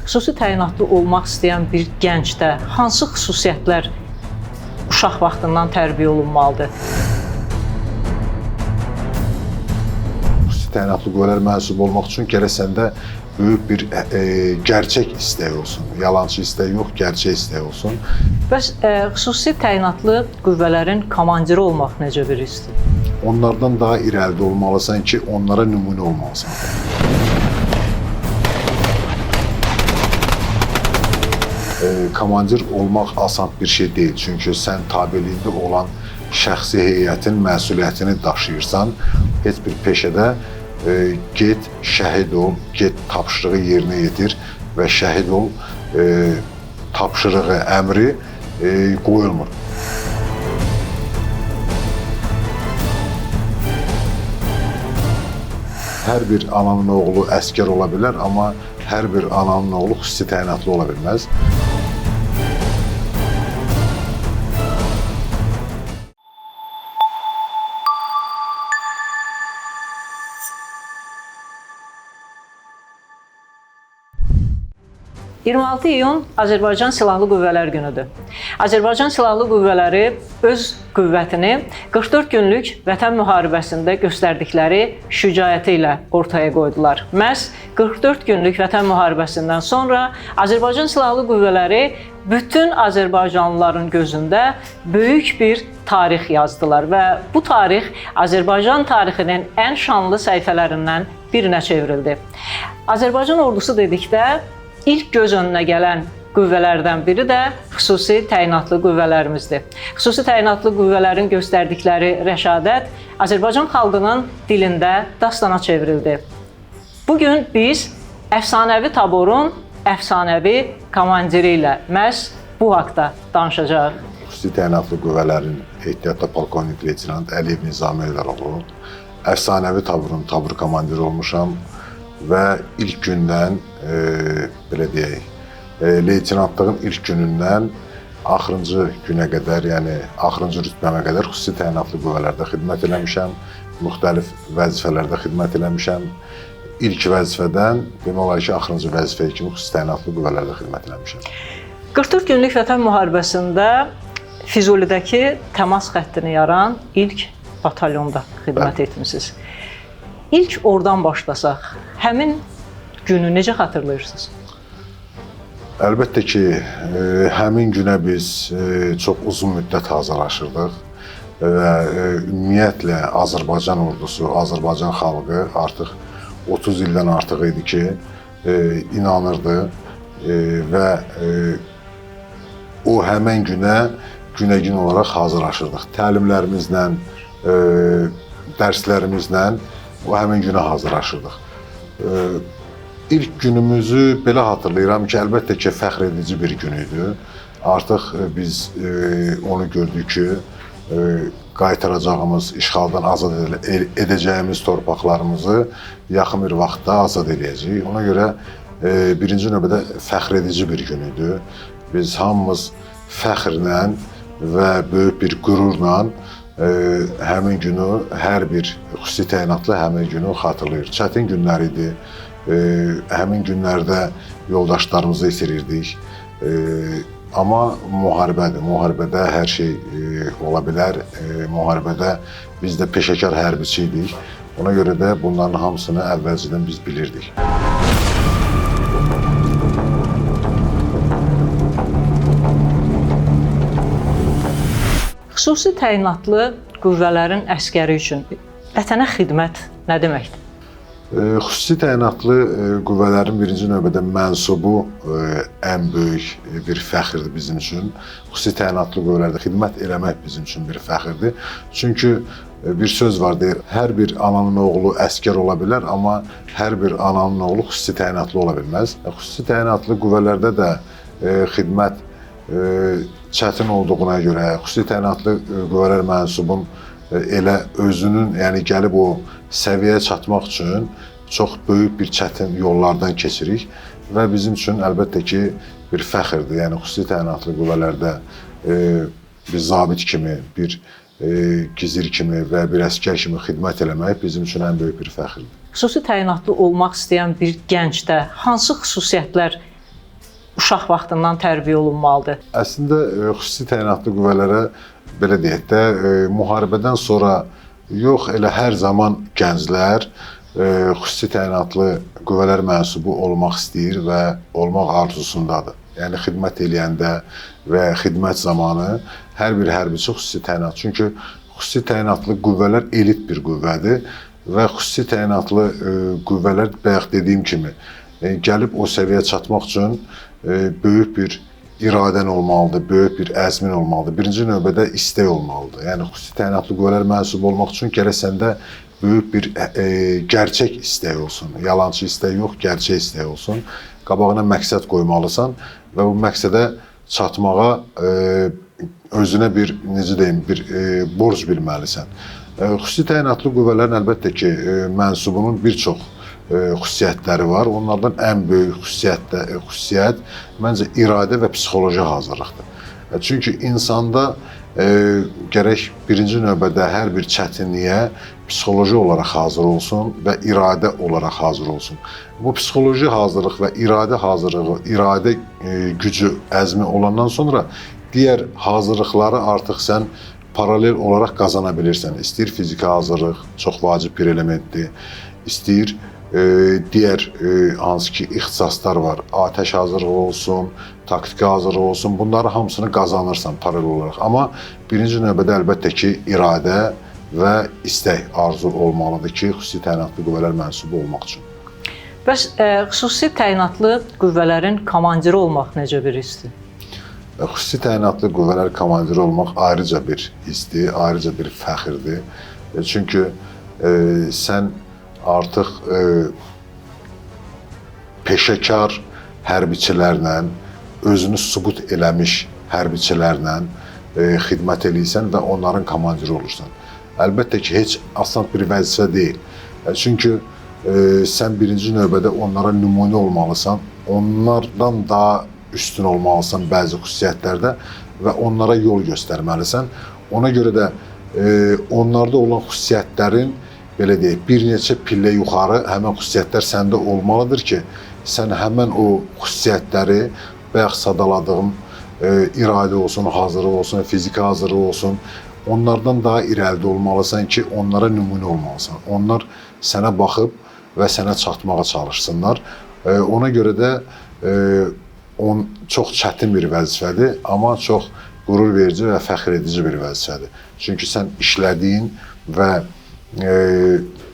Xüsusi təyinatlı olmaq istəyən bir gəncdə hansı xüsusiyyətlər uşaq vaxtından tərbiyə olunmalıdır? Xüsusi təyinatlı qüvvələr mənsubu olmaq üçün gərək səndə böyük bir gerçək istək olsun. Yalancı istək yox, gerçək istək olsun. Bəs xüsusi təyinatlı qüvvələrin komandiri olmaq necə bir histir? Onlardan daha irəlidə olmalısan ki, onlara nümunə olmalısan. Komandir olmaq asan bir şey deyil. Çünki sən tabeliyində olan şəxsi heyətin məsuliyyətini daşıyırsan. Heç bir peşədə get, şəhid ol, get tapşırığı yerinə yetir və şəhid ol tapşırığı, əmri qoyulmur. Hər bir ananın oğlu əskər ola bilər, amma hər bir ananın oğlu xüsusi təyinatlı ola bilməz. ...26 iyun Azərbaycan Silahlı Qüvvələr günüdür. Azərbaycan Silahlı Qüvvələri öz qüvvətini 44 günlük vətən müharibəsində göstərdikləri şücaəti ilə ortaya qoydular. Məhz 44 günlük vətən müharibəsindən sonra Azərbaycan Silahlı Qüvvələri bütün Azərbaycanlıların gözündə böyük bir tarix yazdılar və bu tarix Azərbaycan tarixinin ən şanlı səhifələrindən birinə çevrildi. Azərbaycan ordusu dedikdə İlk göz önünə gələn qüvvələrdən biri də xüsusi təyinatlı qüvvələrimizdir. Xüsusi təyinatlı qüvvələrin göstərdikləri rəşadət Azərbaycan xalqının dilində dastana çevrildi. Bugün biz əfsanəvi taborun əfsanəvi komandiri ilə məhz bu haqda danışacağıq. Xüsusi təyinatlı qüvvələrin ehtiyatda polkovnik leytenant Əliyev Nizami Eldaroğlu, əfsanəvi taborun tabur komandiri olmuşam. Və ilk gündən, belə deyək, leytenantlığın ilk günündən axırıncı günə qədər, yəni axırıncı rütbəmə qədər xüsusi təyinatlı qüvvələrdə xidmət eləmişəm, müxtəlif vəzifələrdə xidmət eləmişəm. İlk vəzifədən, demək olar ki, axırıncı vəzifəyə kimi xüsusi təyinatlı qüvvələrdə xidmət eləmişəm. 44 günlük vətən müharibəsində Füzulidəki təmas xəttini yaran ilk batalyonda xidmət etmişsiniz. İlk oradan başlasaq, həmin günü necə xatırlayırsınız? Əlbəttə ki, həmin günə biz çox uzun müddət hazırlaşırdıq və ümumiyyətlə Azərbaycan ordusu, Azərbaycan xalqı artıq 30 ildən artıq idi ki, inanırdı və o həmin günə günə-gün olaraq hazırlaşırdıq. Təlimlərimizlə, dərslərimizlə o həmin günə hazırlaşırdıq. İlk günümüzü belə hatırlayıram ki, əlbəttə ki, fəxr edici bir gün idi. Artıq biz onu gördük ki, qaytaracağımız, işğaldan azad edəcəyimiz torpaqlarımızı yaxın bir vaxtda azad edəcəyik. Ona görə birinci növbədə fəxr edici bir gün idi. Biz hamımız fəxrlə və böyük bir qürurla həmin günü, hər bir xüsusi təyinatlı həmin günü xatırlayır. Çətin günlər idi. Həmin günlərdə yoldaşlarımızı itirirdik. Amma müharibədir. Müharibədə hər şey ola bilər. Müharibədə biz də peşəkar hərbiçi idik. Ona görə də bunların hamısını əvvəlcədən biz bilirdik. Xüsusi təyinatlı qüvvələrin əskəri üçün vətənə xidmət nə deməkdir? Xüsusi təyinatlı qüvvələrin birinci növbədə mənsubu ən böyük bir fəxrdir bizim üçün. Xüsusi təyinatlı qüvvələrdə xidmət eləmək bizim üçün bir fəxrdir. Çünki bir söz var, deyir, hər bir ananın oğlu əskər ola bilər, amma hər bir ananın oğlu xüsusi təyinatlı ola bilməz. Xüsusi təyinatlı qüvvələrdə də xidmət çətin olduğuna görə, xüsusi təyinatlı qüvvələr mənsubun elə özünün, yəni gəlib o səviyyəyə çatmaq üçün çox böyük bir çətin yollardan keçirik və bizim üçün əlbəttə ki, bir fəxrdir. Yəni xüsusi təyinatlı qüvvələrdə bir zabit kimi, bir gizir kimi və bir əskər kimi xidmət eləmək bizim üçün ən böyük bir fəxrdir. Xüsusi təyinatlı olmaq istəyən bir gəncdə hansı xüsusiyyətlər uşaq vaxtından tərbiyə olunmalıdır? Əslində xüsusi təyinatlı qüvvələrə belə deyək də, müharibədən sonra yox, elə hər zaman gənclər xüsusi təyinatlı qüvvələr mənsubu olmaq istəyir və olmaq arzusundadır. Yəni xidmət eləyəndə və xidmət zamanı hər bir hərbiçi xüsusi təyinatlı. Çünki xüsusi təyinatlı qüvvələr elit bir qüvvədir və xüsusi təyinatlı qüvvələr bayaq dediyim kimi gəlib o səviyyəyə çatmaq üçün böyük bir iradən olmalıdır, böyük bir əzmin olmalıdır. Birinci növbədə istək olmalıdır. Yəni xüsusi təyinatlı qüvvələr mənsub olmaq üçün gərək səndə böyük bir gerçək istək olsun. Yalançı istək yox, gerçək istək olsun. Qabağına məqsəd qoymalısan və bu məqsədə çatmağa özünə bir, necə deyim, bir borc bilməlisən. Xüsusi təyinatlı qüvvələrin əlbəttə ki, mənsubunun bir çox xüsusiyyətləri var. Onlardan ən böyük xüsusiyyət məncə iradə və psixoloji hazırlıqdır. Çünki insanda gərək birinci növbədə hər bir çətinliyə psixoloji olaraq hazır olsun və iradə olaraq hazır olsun. Bu psixoloji hazırlıq və iradə hazırlığı, iradə gücü, əzmi olandan sonra digər hazırlıqları artıq sən paralel olaraq qazana bilirsən. İstəyir fiziki hazırlıq, çox vacib bir elementdir. İstəyir digər hansı ki ixtisaslar var, atəş hazırlığı olsun, taktiki hazırlığı olsun, bunları hamısını qazanırsan paralel olaraq. Amma birinci növbədə əlbəttə ki, iradə və istək, arzu olmalıdır ki, xüsusi təyinatlı qüvvələr mənsubu olmaq üçün. Bəs xüsusi təyinatlı qüvvələrin komandiri olmaq necə bir hissdir? Xüsusi təyinatlı qüvvələr komandiri olmaq ayrıca bir hissdir, ayrıca bir fəxirdir. Çünki sən artıq peşəkar hərbiçilərlə, özünü sübut eləmiş hərbiçilərlə xidmət eləyirsən və onların komandiri olursan. Əlbəttə ki, heç asan bir vəzifə deyil. Çünki sən birinci növbədə onlara nümunə olmalısan, onlardan daha üstün olmalısan bəzi xüsusiyyətlərdə və onlara yol göstərməlisən. Ona görə də onlarda olan xüsusiyyətlərin, belə deyək, bir neçə pillə yuxarı həmən xüsusiyyətlər səndə olmalıdır ki, sən həmən o xüsusiyyətləri, bayaq sadaladığım iradə olsun, hazırlıq olsun, fiziki hazırlıq olsun, onlardan daha irəlidə olmalısan ki, onlara nümunə olmalısan. Onlar sənə baxıb və sənə çatmağa çalışsınlar. Ona görə də çox çətin bir vəzifədir, amma çox qürur verici və fəxr edici bir vəzifədir. Çünki sən işlədiyin və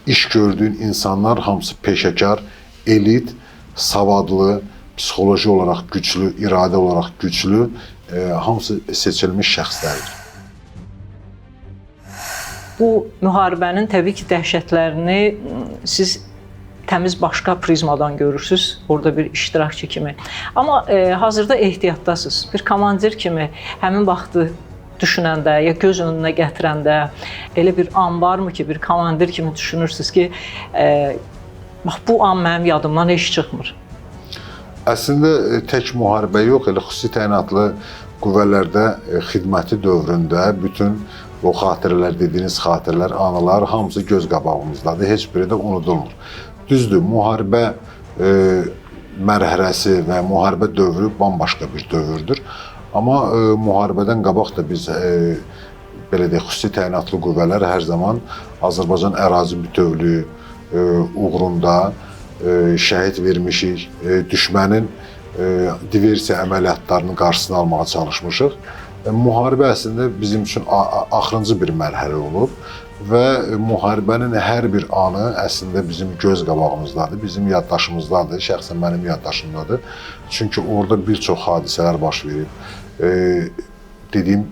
iş gördüyün insanlar hamısı peşəkar, elit, savadlı, psixoloji olaraq güclü, iradə olaraq güclü, hamısı seçilmiş şəxslərdir. Bu müharibənin təbii ki, dəhşətlərini siz təmiz başqa prizmadan görürsünüz, orada bir iştirakçı kimi. Amma hazırda ehtiyatdasınız. Bir komandir kimi həmin vaxtı düşünəndə, ya göz önünə gətirəndə elə bir an varmı ki, bir komandir kimi düşünürsünüz ki, bax bu an mənim yadımdan heç çıxmır. Əslində tək müharibə yox, elə xüsusi təyinatlı qüvvələrdə xidməti dövründə bütün o xatirələr, dediyiniz xatirələr, anılar hamısı göz qabağımızdadır, heç biri də unudulmur. Düzdür, müharibə mərhələsi və müharibə dövrü bambaşqa bir dövrdür. Amma müharibədən qabaq da biz, belə deyək, xüsusi təyinatlı qüvvələr hər zaman Azərbaycan ərazi bütövlüyü uğrunda şəhid vermişik, düşmənin diversiya əməliyyatlarının qarşısını almağa çalışmışıq. Müharibə əslində bizim üçün axırıncı bir mərhələ olub və müharibənin hər bir anı əslində bizim göz qabağımızdadır, bizim yaddaşımızdadır, şəxsən mənim yaddaşımdadır. Çünki orada bir çox hadisələr baş verib.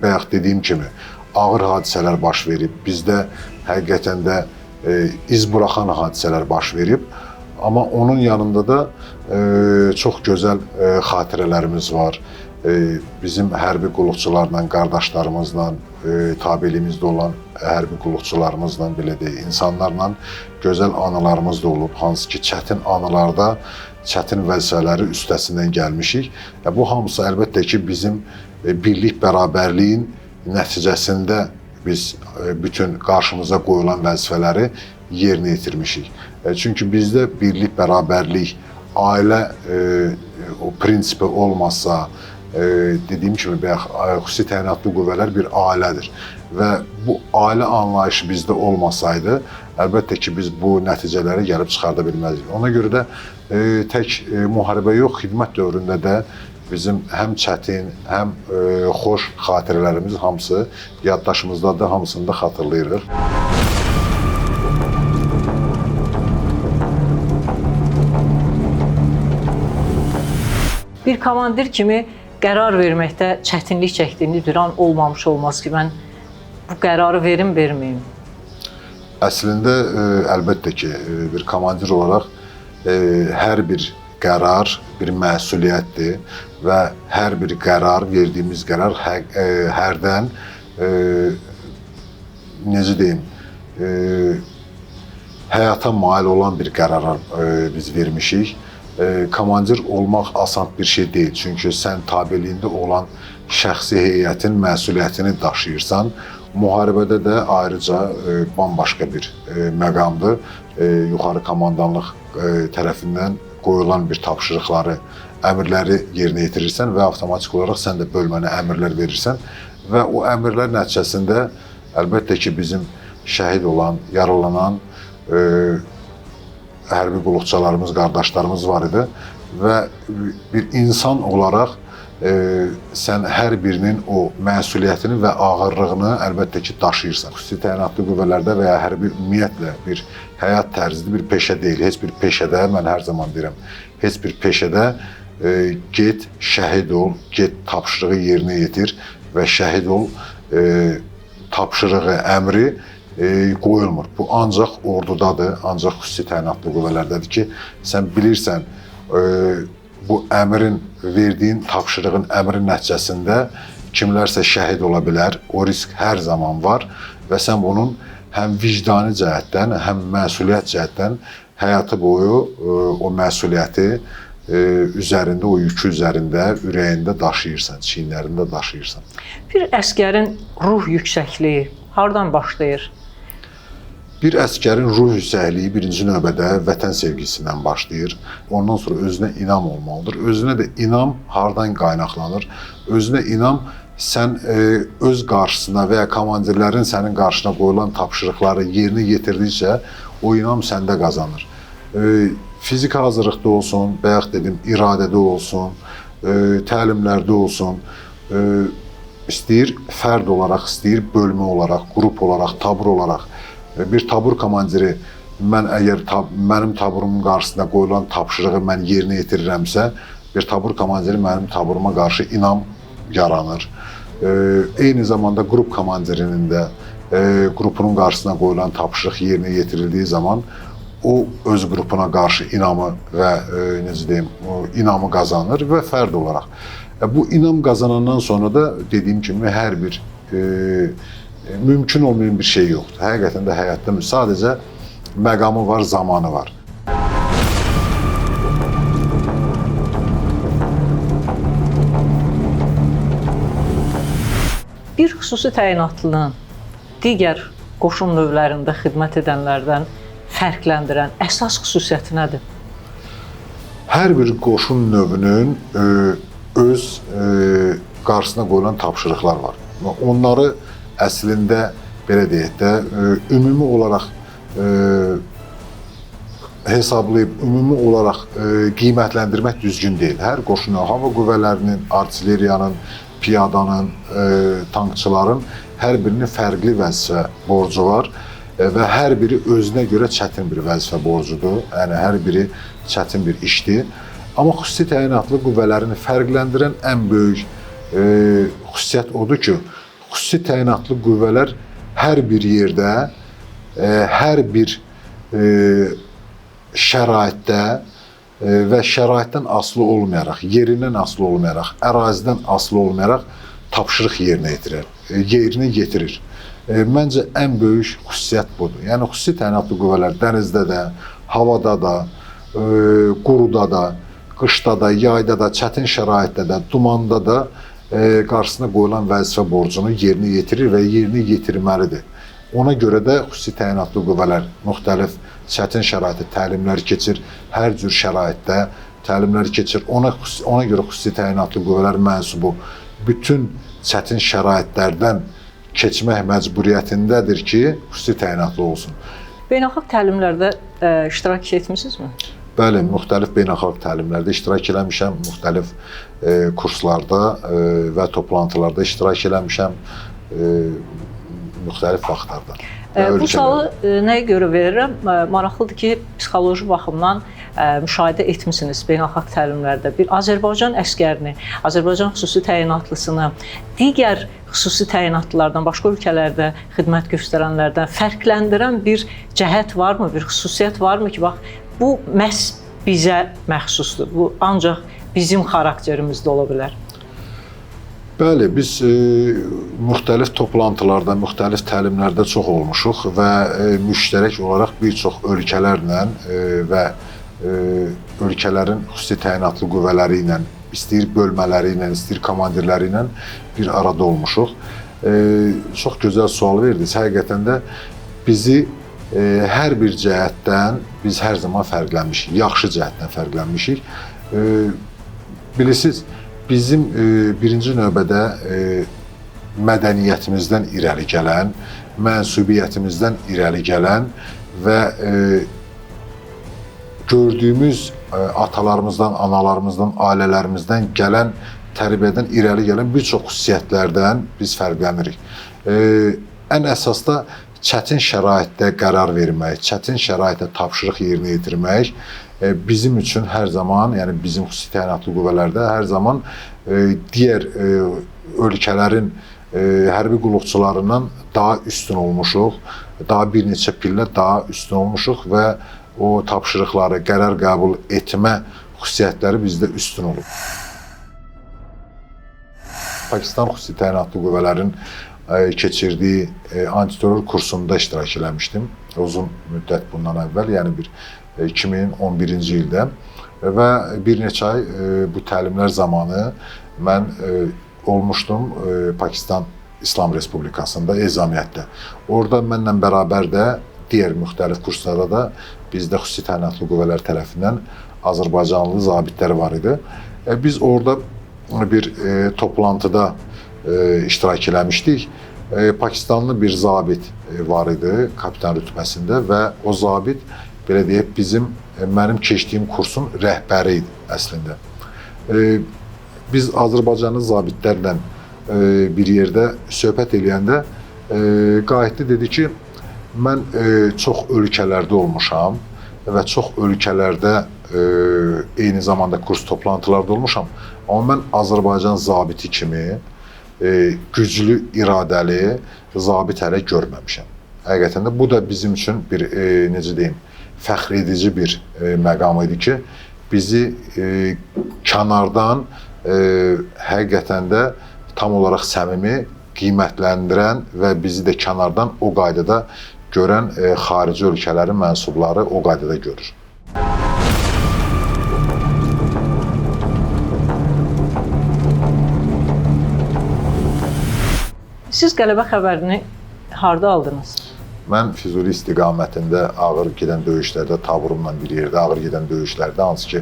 Bayaq dediyim kimi ağır hadisələr baş verib. Bizdə həqiqətən də iz buraxan hadisələr baş verib. Amma onun yanında da çox gözəl xatirələrimiz var. Bizim hərbi qulluqçularla, qardaşlarımızla, tabelimizdə olan hərbi qulluqçularımızla, belə deyək, insanlarla gözəl anılarımız da olub. Hansı ki, çətin anılarda çətin vəzifələri üstəsindən gəlmişik. Bu hamısı əlbəttə ki, bizim birlik, bərabərliyin nəticəsində biz bütün qarşımıza qoyulan vəzifələri yerinə yetirmişik. Çünki bizdə birlik, bərabərlik ailə o prinsipi olmasa, dediyim kimi bayaq xüsusi təyinatlı qüvvələr bir ailədir və bu ailə anlayışı bizdə olmasaydı, əlbəttə ki, biz bu nəticələri gəlib çıxarda bilməzdik. Ona görə də tək müharibə yox, xidmət dövründə də bizim həm çətin, həm xoş xatirələrimiz hamısı yaddaşımızdadır, hamısını da xatırlayırıq. Bir komandir kimi qərar verməkdə çətinlik çəkdiyiniz bir an olmamış olmaz ki, mən bu qərarı verim, verməyim. Əslində, əlbəttə ki, bir komandir olaraq hər bir qərar bir məsuliyyətdir və hər bir qərar, verdiyimiz qərar hərdən, necə deyim, həyata mail olan bir qərara biz vermişik. Komandir olmaq asan bir şey deyil. Çünki sən tabeliyində olan şəxsi heyətin məsuliyyətini daşıyırsan. Müharibədə də ayrıca bambaşqa bir məqamdır. Yuxarı komandanlıq tərəfindən qoyulan bir tapşırıqları, əmrləri yerinə yetirirsən və avtomatik olaraq sən də bölmənə əmrlər verirsən və o əmrlər nəticəsində əlbəttə ki, bizim şəhid olan, yaralanan hərbi qulluqçularımız, qardaşlarımız var idi və bir insan olaraq sən hər birinin o məsuliyyətini və ağırlığını əlbəttə ki, daşıyırsan. Xüsusi təyinatlı qüvvələrdə və ya hərbi ümumiyyətlə bir həyat tərzidir, bir peşə deyil. Heç bir peşədə, mən hər zaman deyirəm, heç bir peşədə get, şəhid ol, get tapşırığı yerinə yetir və şəhid ol, tapşırığı, əmri qoyulmur. Bu ancaq ordudadır, ancaq xüsusi təyinatlı qüvvələrdədir ki, sən bilirsən, bu əmrin, verdiyin tapşırığın əmrin nəticəsində kimlərsə şəhid ola bilər, o risk hər zaman var və sən bunun həm vicdani cəhətdən, həm məsuliyyət cəhətdən həyatı boyu o məsuliyyəti üzərində, o yükü üzərində, ürəyində daşıyırsan, çiyinlərində daşıyırsan. Bir əsgərin ruh yüksəkliyi hardan başlayır? Bir əsgərin ruh yüksəkliyi birinci növbədə vətən sevgisindən başlayır. Ondan sonra özünə inam olmalıdır. Özünə də inam hardan qaynaqlanır? Özünə inam sən öz qarşısına və ya komandirlərin sənin qarşına qoyulan tapşırıqları yerinə yetirdikcə o inam səndə qazanır. Fiziki hazırlıqda olsun, bayaq dedim, iradədə olsun, təlimlərdə olsun, istəyir fərd olaraq, istəyir bölmə olaraq, qrup olaraq, tabur olaraq. Bir tabur komandiri, mən əgər mənim taburumun qarşısında qoyulan tapşırığı mən yerinə yetirirəmsə, bir tabur komandiri mənim taburuma qarşı inam yaranır. Eyni zamanda qrup komandirinin də qrupunun qarşısına qoyulan tapşırıq yerinə yetirildiyi zaman o öz qrupuna qarşı inamı və necə deyim, inamı qazanır və fərd olaraq. Bu inam qazanandan sonra da dediyim kimi hər bir mümkün olmayan bir şey yoxdur. Həqiqətən də həyatda sadəcə məqamı var, zamanı var. Bir xüsusi təyinatlının digər qoşun növlərində xidmət edənlərdən fərqləndirən əsas xüsusiyyəti nədir? Hər bir qoşun növünün öz qarşısına qoyulan tapşırıqlar var. Onları əslində, belə deyək də, ümumi olaraq hesablayıb, ümumi olaraq qiymətləndirmək düzgün deyil. Hər qoşun, hava qüvvələrinin, artilleriyanın, piyadanın, tankçıların hər birinin fərqli vəzifə borcu var və hər biri özünə görə çətin bir vəzifə borcudur. Yəni, hər biri çətin bir işdir. Amma xüsusi təyinatlı qüvvələrini fərqləndirən ən böyük xüsusiyyət odur ki, xüsusi təyinatlı qüvvələr hər bir yerdə, hər bir şəraitdə və şəraitdən asılı olmayaraq, yerindən asılı olmayaraq, ərazidən asılı olmayaraq tapşırıq yerinə yetirir. Məncə, ən böyük xüsusiyyət budur. Yəni, xüsusi təyinatlı qüvvələr dənizdə də, havada da, quruda da, qışda da, yayda da, çətin şəraitdə də, dumanda da qarşısına qoyulan vəzifə borcunu yerinə yetirir və yerinə yetirməlidir. Ona görə də xüsusi təyinatlı qüvvələr müxtəlif çətin şəraitdə təlimləri keçir, hər cür şəraitdə təlimləri keçir. Ona görə xüsusi təyinatlı qüvvələr mənsubu bütün çətin şəraitlərdən keçmək məcburiyyətindədir ki, xüsusi təyinatlı olsun. Beynəlxalq təlimlərdə iştirak etmisinizmi? Bəli, müxtəlif beynəlxalq təlimlərdə iştirak eləmişəm, müxtəlif kurslarda və toplantılarda iştirak eləmişəm, müxtəlif vaxtlarda. Bu sualı nəyə görə verirəm? Maraqlıdır ki, psixoloji baxımdan müşahidə etmisiniz beynəlxalq təlimlərdə bir Azərbaycan əskərini, Azərbaycan xüsusi təyinatlısını digər xüsusi təyinatlılardan, başqa ölkələrdə xidmət göstərənlərdən fərqləndirən bir cəhət varmı, bir xüsusiyyət varmı ki, bax, bu məhz bizə məxsusdur, bu ancaq bizim xarakterimizdə ola bilər? Bəli, biz müxtəlif toplantılarda, müxtəlif təlimlərdə çox olmuşuq və müştərək olaraq bir çox ölkələrlə və ölkələrin xüsusi təyinatlı qüvvələri ilə, istəyir bölmələri ilə, istəyir komandirləri ilə bir arada olmuşuq. Çox gözəl sual verdiniz. Həqiqətən də bizi hər bir cəhətdən biz hər zaman fərqlənmişik, yaxşı cəhətdən fərqlənmişik. Bilirsiniz, bizim birinci növbədə mədəniyyətimizdən irəli gələn, mənsubiyyətimizdən irəli gələn və gördüyümüz atalarımızdan, analarımızdan, ailələrimizdən gələn, tərbiyədən irəli gələn bir çox xüsusiyyətlərdən biz fərqlənirik. Ən əsas da çətin şəraitdə qərar vermək, çətin şəraitdə tapşırıq yerinə yetirmək bizim üçün hər zaman, yəni bizim xüsusi təyinatlı qüvvələrdə hər zaman digər ölkələrin hərbi qulluqçularından daha üstün olmuşuq, daha bir neçə pillə daha üstün olmuşuq və o tapşırıqları, qərar qəbul etmə xüsusiyyətləri bizdə üstün olub. Pakistan xüsusi təyinatlı qüvvələrin keçirdiyi antiterror kursunda iştirak eləmişdim. Uzun müddət bundan əvvəl, yəni 2011-ci ildə və bir neçə ay bu təlimlər zamanı mən olmuşdum Pakistan İslam Respublikasında, Ezamiyyətdə. Orada mənlə bərabər də digər müxtəlif kurslarda da bizdə xüsusi təyinatlı qüvvələr tərəfindən Azərbaycanlı zabitlər var idi. Biz orada bir toplantıda iştirak eləmişdik. Pakistanlı bir zabit var idi, kapitan rütbəsində və o zabit, belə deyək, mənim keçdiyim kursun rəhbəri idi əslində. Biz Azərbaycanlı zabitlərlə bir yerdə söhbət eləyəndə qayıtdı, dedi ki, mən çox ölkələrdə olmuşam və çox ölkələrdə eyni zamanda kurs toplantılarda olmuşam. Amma mən Azərbaycan zabiti kimi güclü, iradəli zabit hələ görməmişəm. Həqiqətən də bu da bizim üçün bir, necə deyim, fəxr edici bir məqam idi ki, bizi kənardan həqiqətən də tam olaraq səmimi, qiymətləndirən və bizi də kənardan o qaydada görən xarici ölkələrin mənsubları o qaydada görür. Siz qələbə xəbərini harda aldınız? Mən Füzuli istiqamətində ağır gedən döyüşlərdə, taburumla bir yerdə ağır gedən döyüşlərdə, hansı ki,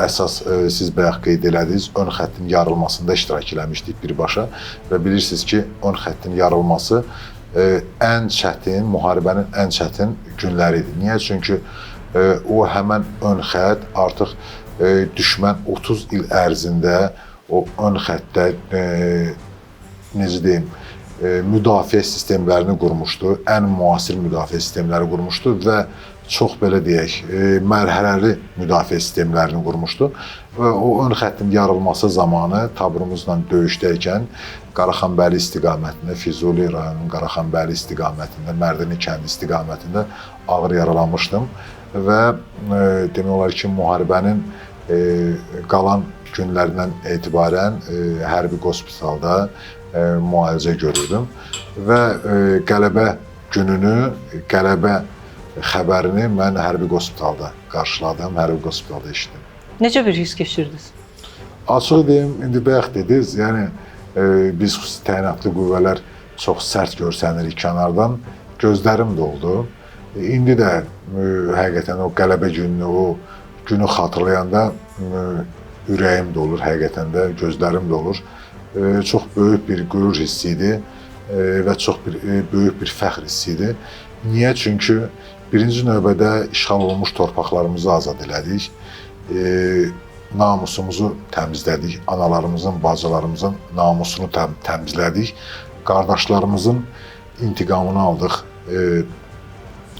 əsas siz bayaq qeyd elədiniz, ön xəttin yarılmasında iştirak eləmişdik birbaşa və bilirsiniz ki, ön xəttin yarılması ən çətin, müharibənin ən çətin günləri idi. Niyə? Çünki o həmən ön xətt artıq düşmən 30 il ərzində o ön xəttdə necə deyim, müdafiə sistemlərini qurmuşdu, ən müasir müdafiə sistemləri qurmuşdu və çox belə deyək, mərhələli müdafiə sistemlərini qurmuşdu. Və o ön xəttin yarılması zamanı taburumuzla döyüşdəykən Qaraxanbəli istiqamətində, Füzuli rayonunun Qaraxanbəli istiqamətində, Mərdini kəndi istiqamətində ağır yaralanmışdım və demək olar ki, müharibənin qalan günlərindən etibarən hərbi hospitalda müalicə görürdüm və qələbə gününü, qələbə xəbərini mən hərbi hospitalda qarşıladım, hərbi hospitalda eşitdim. Necə bir his keçirdiniz? Açıq deyim, indi bayaq dediniz, yəni biz xüsusi təyinatlı qüvvələr çox sərt görsənirik kənardan. Gözlərim doldu. İndi də həqiqətən o qələbə gününü, o günü xatırlayanda ürəyim dolur, həqiqətən də gözlərim dolur. Çox böyük bir qürur hissi idi və çox böyük bir fəxr hissi idi. Niyə? Çünki birinci növbədə işğal olunmuş torpaqlarımızı azad elədik. Namusumuzu təmizlədik, analarımızın, bacılarımızın namusunu təmizlədik, qardaşlarımızın intiqamını aldıq,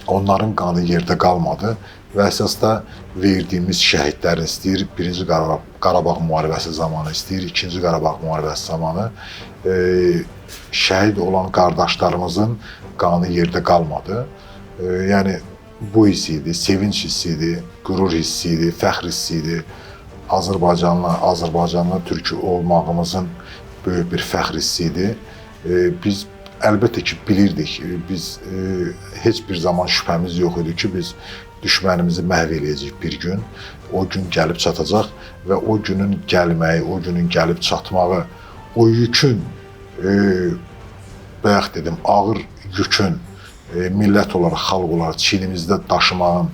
onların qanı yerdə qalmadı və əsasda verdiyimiz şəhidlərin istəyir, birinci Qarabağ müharibəsi zamanı istəyir, ikinci Qarabağ müharibəsi zamanı şəhid olan qardaşlarımızın qanı yerdə qalmadı. Yəni bu hiss idi, sevinç hissi idi, qürur hissi idi, fəxr hissi idi. Azərbaycanlı türkü olmağımızın böyük bir fəxr hissi idi. Biz əlbəttə ki bilirdik, biz heç bir zaman şübhəmiz yox idi ki, biz düşmənimizi məhv eləyəcəyik bir gün. O gün gəlib çatacaq və o günün gəlməyi, o günün gəlib çatmağı, o yükün, bayaq dedim, ağır yükün millət olaraq, xalq olaraq çiynimizdə daşımağın,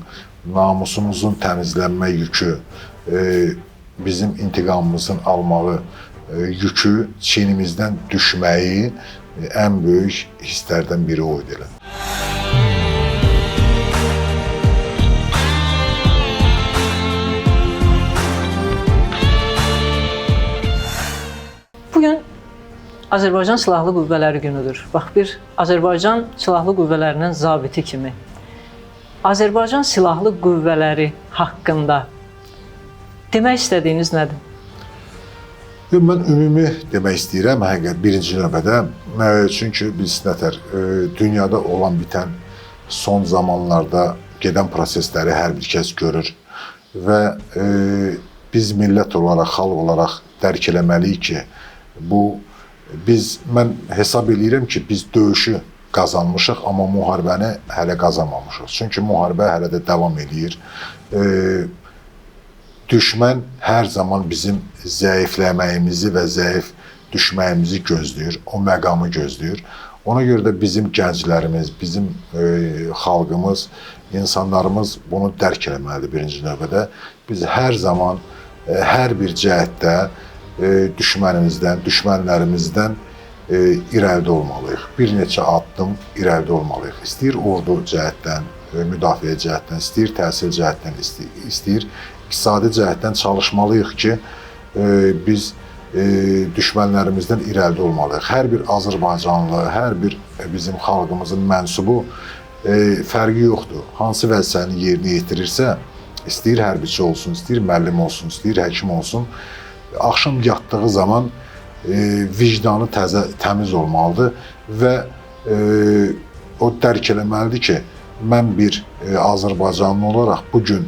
namusumuzun təmizlənmə yükü, bizim intiqamımızın almağı yükü çiynimizdən düşməyi ən böyük hisslərdən biri o idi. Bugün Azərbaycan Silahlı Qüvvələri günüdür. Bax, bir Azərbaycan Silahlı Qüvvələrinin zabiti kimi Azərbaycan Silahlı Qüvvələri haqqında demək istədiyiniz nədir? Mən ümumi demək istəyirəm, həqiqət birinci növbədə. Çünki biz nətər, dünyada olan bitən son zamanlarda gedən prosesləri hər bir kəs görür və biz millət olaraq, xalq olaraq dərk eləməliyik ki, mən hesab edirəm ki, biz döyüşü qazanmışıq, amma müharibəni hələ qazanmamışıq. Çünki müharibə hələ də davam edir. Düşmən hər zaman bizim zəifləməyimizi və zəif düşməyimizi gözləyir, o məqamı gözləyir. Ona görə də bizim gənclərimiz, bizim xalqımız, insanlarımız bunu dərk eləməlidir birinci növbədə. Biz hər zaman, hər bir cəhətdə düşmənimizdən, düşmənlərimizdən irəlidə olmalıyıq. Bir neçə addım irəlidə olmalıyıq. İstəyir ordu cəhətdən, müdafiə cəhətdən, istəyir təhsil cəhətdən, istəyir iqtisadi cəhətdən çalışmalıyıq ki, biz düşmənlərimizdən irəlidə olmalıyıq. Hər bir Azərbaycanlı, hər bir bizim xalqımızın mənsubu fərqi yoxdur. Hansı vəzifəni yerinə yetirirsə, istəyir hərbiçi olsun, istəyir müəllim olsun, istəyir həkim olsun, axşam yatdığı zaman vicdanı təmiz olmalıdır və o dərk eləməlidir ki, mən bir Azərbaycanlı olaraq bugün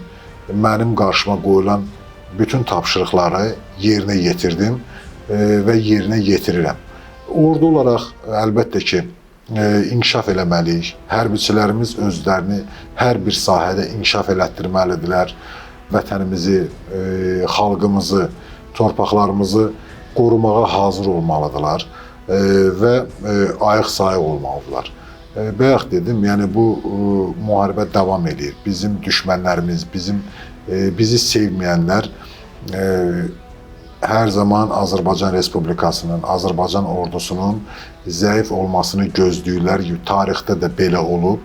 mənim qarşıma qoyulan bütün tapşırıqları yerinə yetirdim və yerinə yetirirəm. Ordu olaraq əlbəttə ki, inkişaf eləməliyik. Hərbiçilərimiz özlərini hər bir sahədə inkişaf elətdirməlidirlər. Vətənimizi, xalqımızı, torpaqlarımızı qorumağa hazır olmalıdırlar və ayıq-sayıq olmalıdırlar. Bayaq dedim, yəni bu müharibə davam edir. Bizim düşmənlərimiz, bizi sevməyənlər hər zaman Azərbaycan Respublikasının, Azərbaycan ordusunun zəif olmasını gözləyirlər. Tarixdə də belə olub.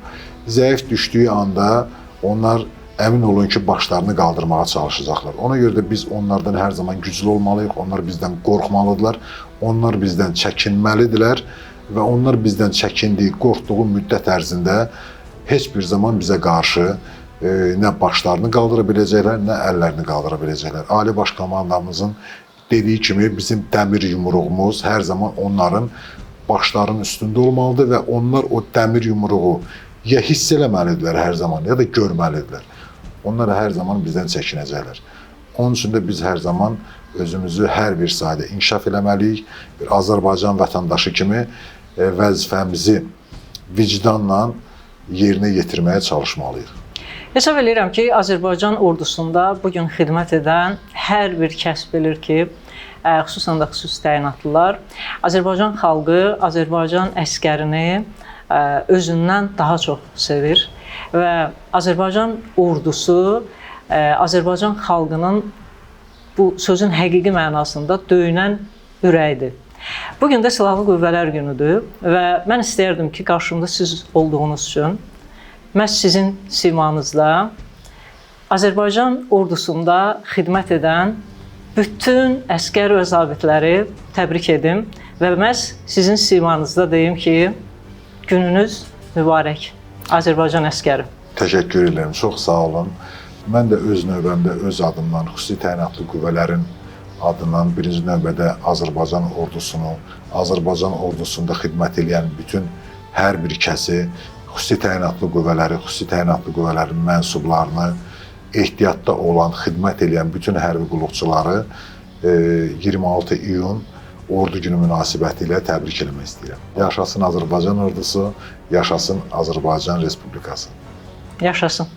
Zəif düşdüyü anda onlar əmin olun ki, başlarını qaldırmağa çalışacaqlar. Ona görə də biz onlardan hər zaman güclü olmalıyıq. Onlar bizdən qorxmalıdırlar. Onlar bizdən çəkinməlidirlər. Və onlar bizdən çəkindiyi, qorxduğu müddət ərzində heç bir zaman bizə qarşı nə başlarını qaldıra biləcəklər, nə əllərini qaldıra biləcəklər. Ali Baş Komandamızın dediyi kimi bizim dəmir yumruğumuz hər zaman onların başlarının üstündə olmalıdır və onlar o dəmir yumruğu ya hiss eləməlidirlər hər zaman, ya da görməlidirlər. Onlar hər zaman bizdən çəkinəcəklər. Onun üçün də biz hər zaman özümüzü hər bir sahədə inkişaf eləməliyik. Bir Azərbaycan vətəndaşı kimi vəzifəmizi vicdanla yerinə yetirməyə çalışmalıyıq. Hesab edirəm ki, Azərbaycan ordusunda bugün xidmət edən hər bir kəs bilir ki, xüsusən də xüsusi təyinatlılar Azərbaycan xalqı, Azərbaycan əsgərini özündən daha çox sevir və Azərbaycan ordusu Azərbaycan xalqının bu sözün həqiqi mənasında döyünən ürəyidir. Bu gün də Silahlı Qüvvələr Günüdür və mən istəyərdim ki, qarşımda siz olduğunuz üçün məhz sizin simanızda Azərbaycan ordusunda xidmət edən bütün əsgər və zabitləri təbrik edim və məhz sizin simanızda deyim ki, gününüz mübarək, Azərbaycan əsgəri. Təşəkkür edirəm, çox sağ olun. Mən də öz növbəmdə öz adımdan, xüsusi təyinatlı qüvvələrin adından birinci növbədə Azərbaycan ordusunu, Azərbaycan ordusunda xidmət edən bütün hər bir kəsi, xüsusi təyinatlı qüvvələri, xüsusi təyinatlı qüvvələrin mənsublarını, ehtiyatda olan, xidmət edən bütün hərbi qulluqçuları 26 iyun Ordu Günü münasibəti ilə təbrik etmək istəyirəm. Yaşasın Azərbaycan ordusu, yaşasın Azərbaycan Respublikası. Yaşasın.